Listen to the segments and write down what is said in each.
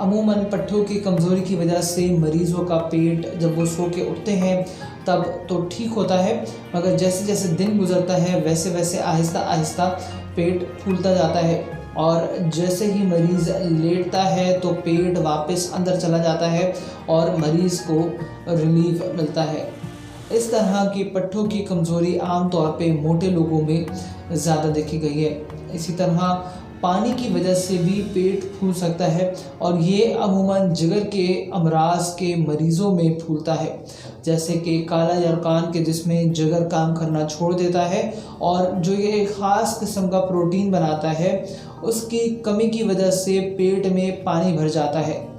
अमूमन पट्ठों की कमज़ोरी की वजह से मरीज़ों का पेट जब वो सो के उठते हैं तब तो ठीक होता है, मगर जैसे जैसे दिन गुज़रता है वैसे वैसे आहिस्ता आहिस्ता पेट फूलता जाता है और जैसे ही मरीज़ लेटता है तो पेट वापस अंदर चला जाता है और मरीज़ को रिलीफ मिलता है। इस तरह की पट्ठों की कमज़ोरी आम तौर पे मोटे लोगों में ज़्यादा देखी गई है। इसी तरह पानी की वजह से भी पेट फूल सकता है और ये अमूमन जिगर के अमराज के मरीज़ों में फूलता है, जैसे कि काला यरकान के जिसमें जिगर काम करना छोड़ देता है और जो ये ख़ास किस्म का प्रोटीन बनाता है उसकी कमी की वजह से पेट में पानी भर जाता है।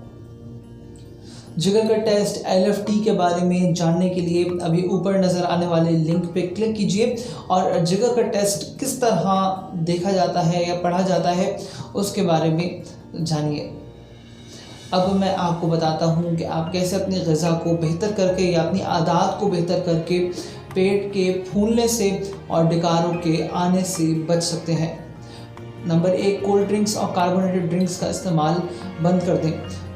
जिगर का टेस्ट LFT के बारे में जानने के लिए अभी ऊपर नज़र आने वाले लिंक पे क्लिक कीजिए और जिगर का टेस्ट किस तरह देखा जाता है या पढ़ा जाता है उसके बारे में जानिए। अब मैं आपको बताता हूँ कि आप कैसे अपनी ग़िज़ा को बेहतर करके या अपनी आदत को बेहतर करके पेट के फूलने से और डकारों के आने से बच सकते हैं। नंबर 1, कोल्ड ड्रिंक्स और कार्बोनेटेड ड्रिंक्स का इस्तेमाल बंद कर दें।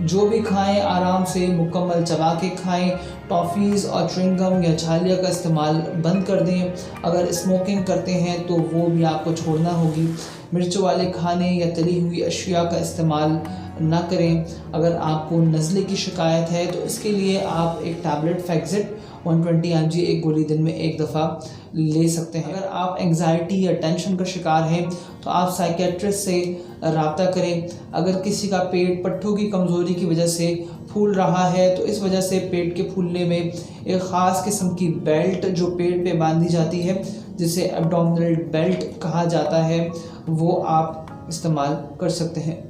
जो भी खाएं आराम से मुकम्मल चबा के खाएं। टॉफ़ीज़ और च्युइंगम या छालिया का इस्तेमाल बंद कर दें। अगर स्मोकिंग करते हैं तो वो भी आपको छोड़ना होगी। मिर्च वाले खाने या तली हुई अशिया का इस्तेमाल ना करें। अगर आपको नज़ले की शिकायत है तो इसके लिए आप एक टैबलेट फैक्सिट 120 mg एक गोली दिन में एक दफ़ा ले सकते हैं। अगर आप एंग्जाइटी या टेंशन का शिकार हैं तो आप साइकेट्रिस्ट से रब्ता करें। अगर किसी का पेट पट्ठों की कमज़ोरी की वजह से फूल रहा है तो इस वजह से पेट के फूलने में एक ख़ास किस्म की बेल्ट जो पेट पे बांधी जाती है जिसे एब्डोमिनल बेल्ट कहा जाता है वो आप इस्तेमाल कर सकते हैं।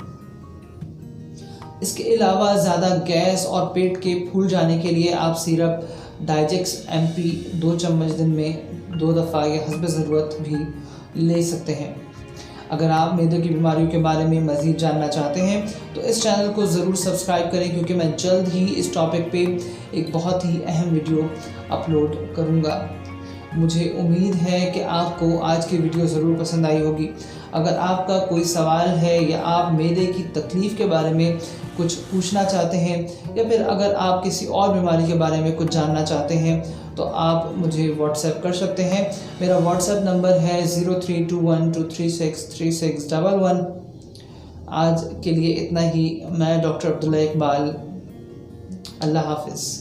इसके अलावा ज़्यादा गैस और पेट के फूल जाने के लिए आप सिरप डाइजेक्स MP 2 चम्मच दिन में 2 दफ़ा या हस्ब ज़रूरत भी ले सकते हैं। अगर आप मैदे की बीमारियों के बारे में मज़ीद जानना चाहते हैं तो इस चैनल को ज़रूर सब्सक्राइब करें, क्योंकि मैं जल्द ही इस टॉपिक पे एक बहुत ही अहम वीडियो अपलोड करूँगा। मुझे उम्मीद है कि आपको आज की वीडियो ज़रूर पसंद आई होगी। अगर आपका कोई सवाल है या आप मैदे की तकलीफ़ के बारे में कुछ पूछना चाहते हैं या फिर अगर आप किसी और बीमारी के बारे में कुछ जानना चाहते हैं तो आप मुझे व्हाट्सएप कर सकते हैं। मेरा व्हाट्सएप नंबर है 032123636111। आज के लिए इतना ही। मैं डॉक्टर अब्दुल्ला इकबाल। अल्लाह हाफ़िज़।